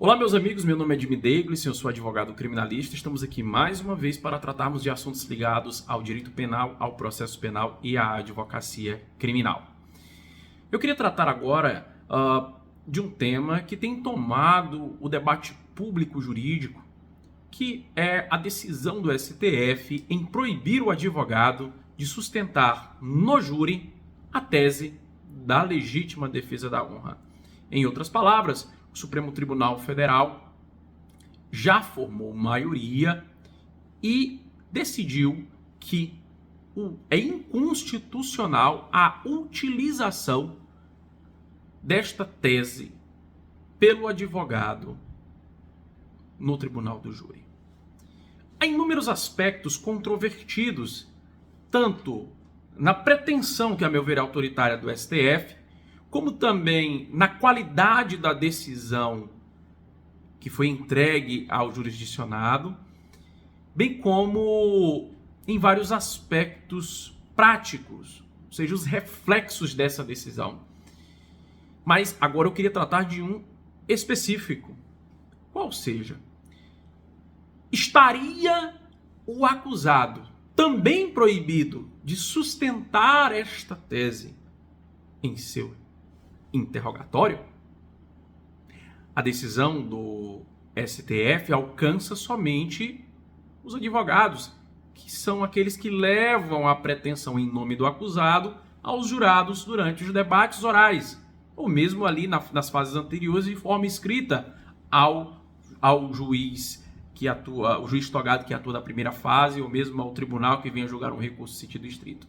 Olá, meus amigos, meu nome é Jimmy Davis, eu sou advogado criminalista. Estamos aqui mais uma vez para tratarmos de assuntos ligados ao direito penal, ao processo penal e à advocacia criminal. Eu queria tratar agora de um tema que tem tomado o debate público jurídico, que é a decisão do STF em proibir o advogado de sustentar no júri a tese da legítima defesa da honra. Em outras palavras, o Supremo Tribunal Federal já formou maioria e decidiu que é inconstitucional a utilização desta tese pelo advogado no tribunal do júri. Há inúmeros aspectos controvertidos, tanto na pretensão, que a meu ver é autoritária do STF, como também na qualidade da decisão que foi entregue ao jurisdicionado, bem como em vários aspectos práticos, ou seja, os reflexos dessa decisão. Mas agora eu queria tratar de um específico, qual seja, estaria o acusado também proibido de sustentar esta tese em seu interrogatório? A decisão do STF alcança somente os advogados, que são aqueles que levam a pretensão em nome do acusado aos jurados durante os debates orais, ou mesmo ali nas fases anteriores de forma escrita ao juiz que atua, o juiz togado que atua na primeira fase, ou mesmo ao tribunal que venha julgar um recurso em sentido estrito.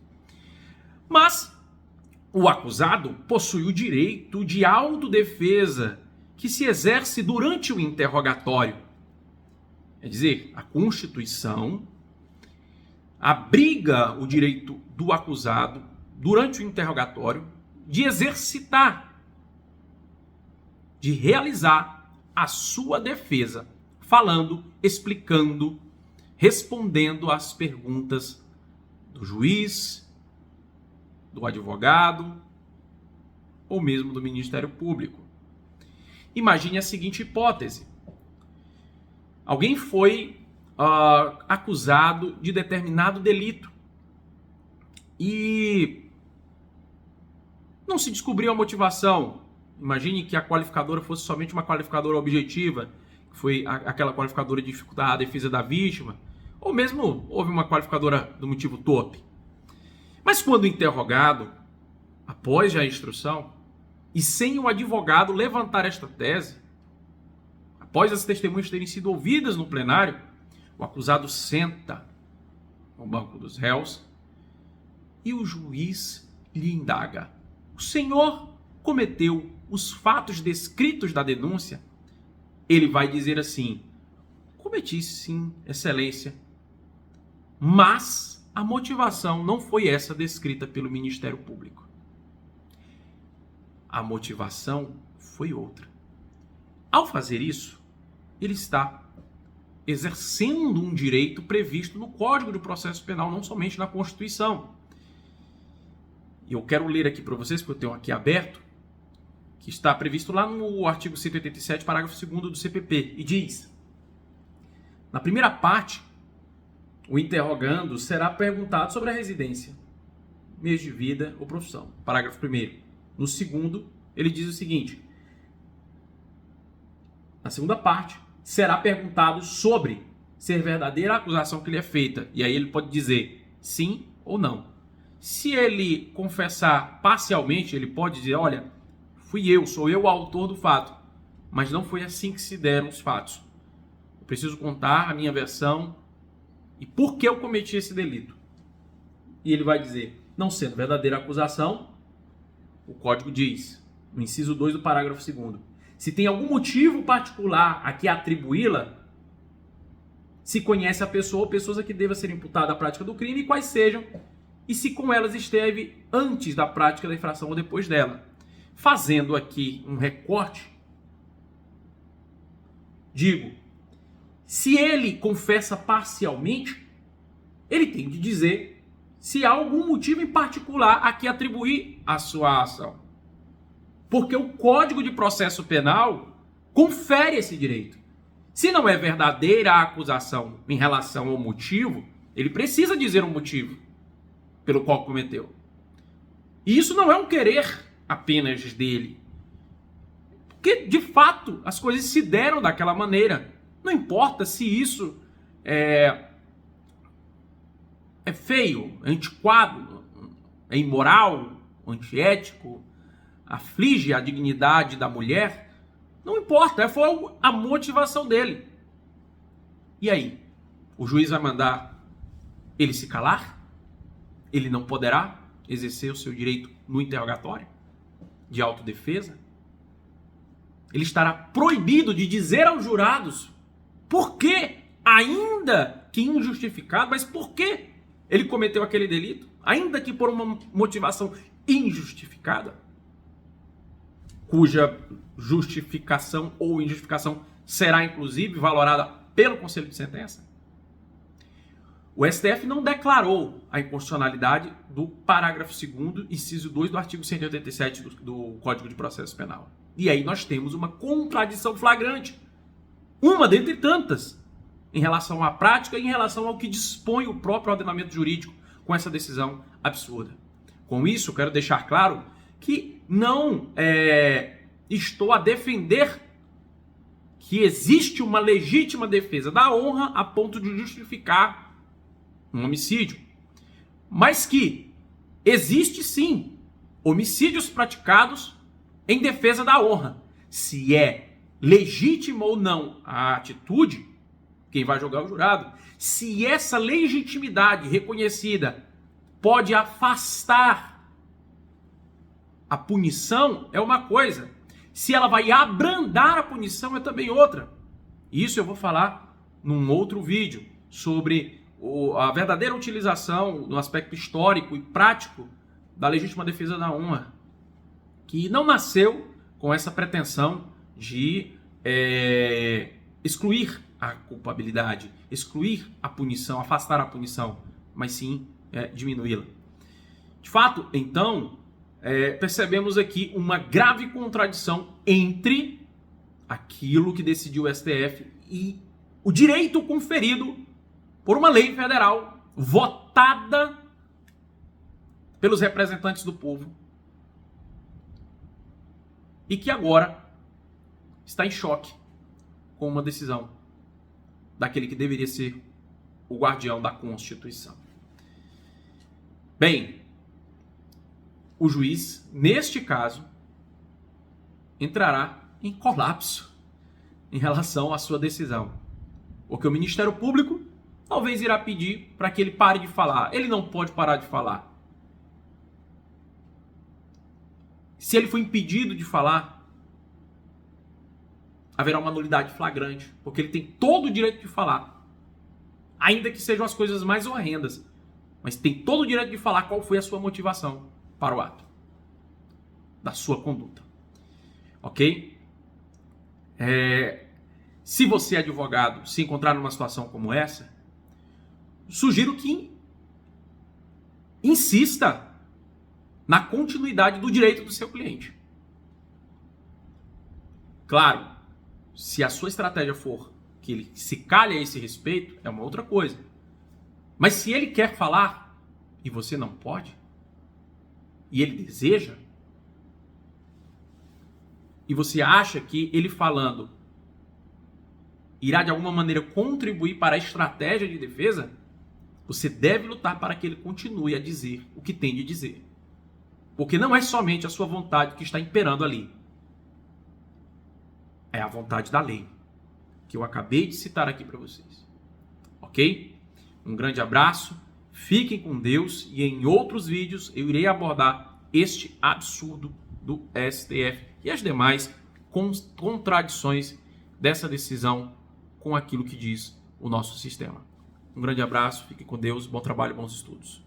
Mas o acusado possui o direito de autodefesa que se exerce durante o interrogatório. Quer dizer, a Constituição abriga o direito do acusado durante o interrogatório de exercitar, de realizar a sua defesa, falando, explicando, respondendo às perguntas do juiz, do advogado ou mesmo do Ministério Público. Imagine a seguinte hipótese. Alguém foi acusado de determinado delito e não se descobriu a motivação. Imagine que a qualificadora fosse somente uma qualificadora objetiva, que foi aquela qualificadora de dificultar a defesa da vítima, ou mesmo houve uma qualificadora do motivo torpe. Mas quando o interrogado, após a instrução, e sem o advogado levantar esta tese, após as testemunhas terem sido ouvidas no plenário, o acusado senta no banco dos réus e o juiz lhe indaga: o senhor cometeu os fatos descritos da denúncia? Ele vai dizer assim: cometi sim, excelência, mas a motivação não foi essa descrita pelo Ministério Público. A motivação foi outra. Ao fazer isso, ele está exercendo um direito previsto no Código de Processo Penal, não somente na Constituição. Eu quero ler aqui para vocês, porque eu tenho aqui aberto, que está previsto lá no artigo 187, parágrafo 2º do CPP, e diz: na primeira parte, o interrogando será perguntado sobre a residência, meios de vida ou profissão. Parágrafo 1º. No segundo, ele diz o seguinte: na segunda parte, será perguntado sobre ser verdadeira a acusação que lhe é feita. E aí ele pode dizer sim ou não. Se ele confessar parcialmente, ele pode dizer: olha, sou eu o autor do fato, mas não foi assim que se deram os fatos. Eu preciso contar a minha versão e por que eu cometi esse delito. E ele vai dizer: não sendo verdadeira a acusação, o Código diz, no inciso 2 do parágrafo 2º, se tem algum motivo particular a que atribuí-la, se conhece a pessoa ou pessoas a que deva ser imputada a prática do crime e quais sejam, e se com elas esteve antes da prática da infração ou depois dela. Fazendo aqui um recorte, digo, se ele confessa parcialmente, ele tem de dizer se há algum motivo em particular a que atribuir a sua ação. Porque o Código de Processo Penal confere esse direito. Se não é verdadeira a acusação em relação ao motivo, ele precisa dizer um motivo pelo qual cometeu. E isso não é um querer apenas dele. Porque, de fato, as coisas se deram daquela maneira. Não importa se isso é feio, é antiquado, é imoral, antiético, aflige a dignidade da mulher. Não importa, foi a motivação dele. E aí? O juiz vai mandar ele se calar? Ele não poderá exercer o seu direito no interrogatório de autodefesa? Ele estará proibido de dizer aos jurados por que, ainda que injustificado, mas por que ele cometeu aquele delito, ainda que por uma motivação injustificada, cuja justificação ou injustificação será, inclusive, valorada pelo Conselho de Sentença? O STF não declarou a inconstitucionalidade do parágrafo 2º, inciso 2 do artigo 187 do Código de Processo Penal. E aí nós temos uma contradição flagrante, uma dentre tantas, em relação à prática e em relação ao que dispõe o próprio ordenamento jurídico com essa decisão absurda. Com isso, eu quero deixar claro que não estou a defender que existe uma legítima defesa da honra a ponto de justificar um homicídio, mas que existe sim homicídios praticados em defesa da honra. Se é legítima ou não a atitude, quem vai julgar é o jurado. Se essa legitimidade reconhecida pode afastar a punição, é uma coisa. Se ela vai abrandar a punição, é também outra. Isso eu vou falar num outro vídeo sobre a verdadeira utilização no aspecto histórico e prático da legítima defesa da honra, que não nasceu com essa pretensão de excluir a culpabilidade, excluir a punição, afastar a punição, mas sim diminuí-la. De fato, então, percebemos aqui uma grave contradição entre aquilo que decidiu o STF e o direito conferido por uma lei federal votada pelos representantes do povo e que agora está em choque com uma decisão daquele que deveria ser o guardião da Constituição. Bem, o juiz, neste caso, entrará em colapso em relação à sua decisão, porque o Ministério Público talvez irá pedir para que ele pare de falar. Ele não pode parar de falar. Se ele for impedido de falar, haverá uma nulidade flagrante, porque ele tem todo o direito de falar, ainda que sejam as coisas mais horrendas, mas tem todo o direito de falar qual foi a sua motivação para o ato, da sua conduta. Ok? Se você, advogado, se encontrar numa situação como essa, sugiro que insista na continuidade do direito do seu cliente. Claro, se a sua estratégia for que ele se calhe a esse respeito, é uma outra coisa. Mas se ele quer falar e você não pode, e ele deseja, e você acha que ele falando irá de alguma maneira contribuir para a estratégia de defesa, você deve lutar para que ele continue a dizer o que tem de dizer. Porque não é somente a sua vontade que está imperando ali. É a vontade da lei, que eu acabei de citar aqui para vocês. Ok? Um grande abraço, fiquem com Deus e em outros vídeos eu irei abordar este absurdo do STF e as demais contradições dessa decisão com aquilo que diz o nosso sistema. Um grande abraço, fiquem com Deus, bom trabalho, bons estudos.